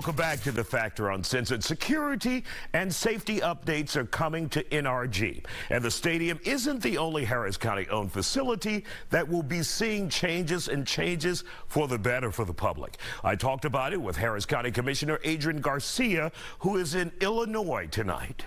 Welcome back to The Factor Uncensored. Security and safety updates are coming to NRG. And the stadium isn't the only Harris County-owned facility that will be seeing changes for the better for the public. I talked about it with Harris County Commissioner Adrian Garcia, who is in Illinois tonight.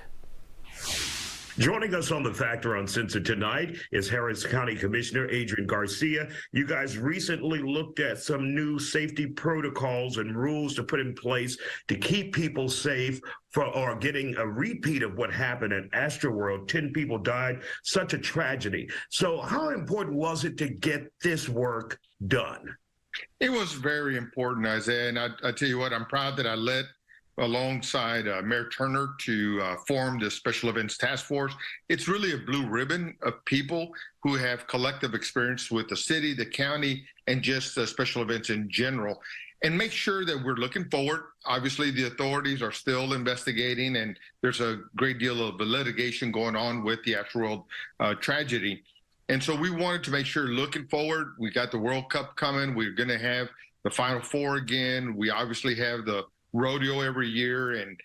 Joining us on The Factor Uncensored tonight is Harris County Commissioner Adrian Garcia. You guys recently looked at some new safety protocols and rules to put in place to keep people safe or getting a repeat of what happened at Astroworld. 10 people died, such a tragedy. So how important was it to get this work done? It was very important, Isaiah, and I tell you what, I'm proud that I led alongside Mayor Turner to form the Special Events Task Force. It's really a blue ribbon of people who have collective experience with the city, the county, and just special events in general. And make sure that we're looking forward. Obviously, the authorities are still investigating, and there's a great deal of litigation going on with the Astroworld tragedy. And so we wanted to make sure looking forward, we got the World Cup coming. We're going to have the Final Four again. We obviously have the rodeo every year, and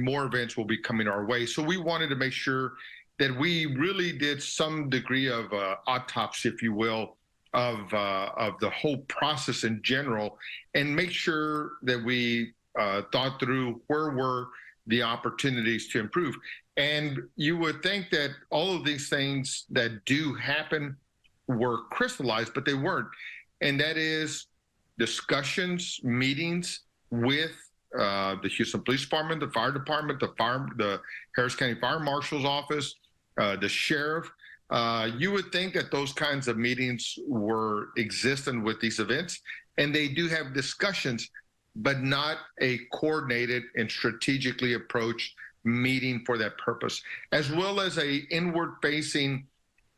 more events will be coming our way. So we wanted to make sure that we really did some degree of autopsy, if you will, of the whole process in general, and make sure that we thought through where were the opportunities to improve. And you would think that all of these things that do happen were crystallized, but they weren't. And that is discussions, meetings with the Houston Police Department, the Fire Department, the Harris County Fire Marshal's Office, the Sheriff. You would think that those kinds of meetings were existent with these events, and they do have discussions, but not a coordinated and strategically approached meeting for that purpose, as well as a inward-facing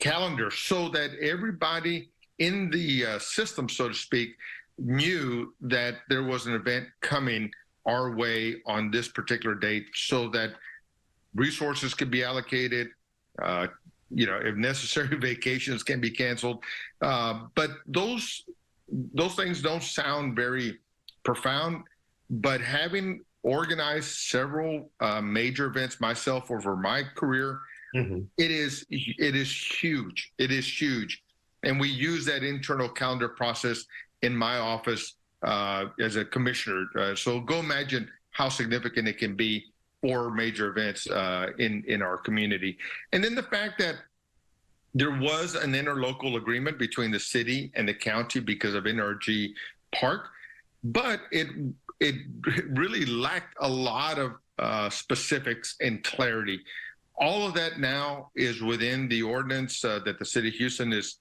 calendar so that everybody in the system, so to speak, knew that there was an event coming our way on this particular date so that resources could be allocated, if necessary, vacations can be canceled. But those things don't sound very profound, but having organized several major events myself over my career, it is huge. It is huge. And we use that internal calendar process in my office as a commissioner. So go imagine how significant it can be for major events in our community. And then the fact that there was an interlocal agreement between the city and the county because of NRG Park, but it really lacked a lot of specifics and clarity. All of that now is within the ordinance that the city of Houston is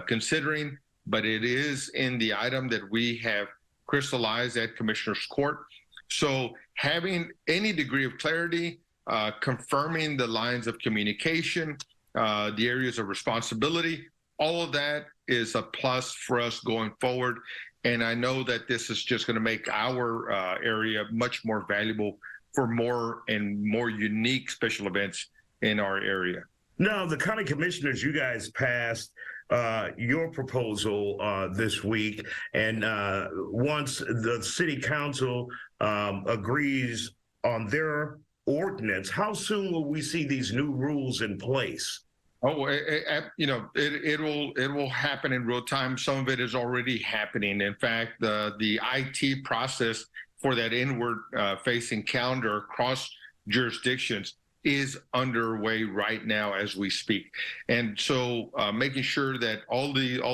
considering, but it is in the item that we have crystallized at Commissioner's Court. So having any degree of clarity, confirming the lines of communication, the areas of responsibility, all of that is a plus for us going forward. And I know that this is just going to make our area much more valuable for more and more unique special events in our area. Now, the county commissioners, you guys passed your proposal this week, and once the city council agrees on their ordinance, how soon will we see these new rules in place? Oh, it will happen in real time. Some of it is already happening. In fact, the IT process for that inward facing calendar across jurisdictions is underway right now as we speak. And so making sure that all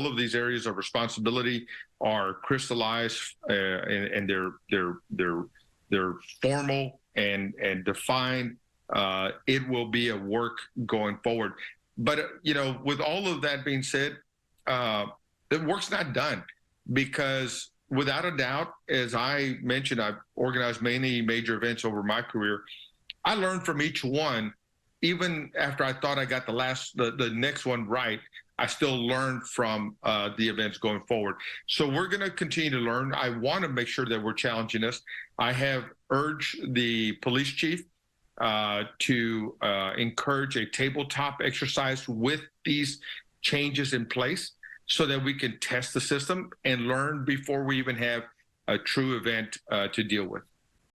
of these areas of responsibility are crystallized and they're formal and defined, it will be a work going forward. But with all of that being said, the work's not done, because without a doubt, as I mentioned, I've organized many major events over my career. I learned from each one. Even after I thought I got the next one right, I still learned from the events going forward. So we're going to continue to learn. I want to make sure that we're challenging us. I have urged the police chief to encourage a tabletop exercise with these changes in place so that we can test the system and learn before we even have a true event to deal with.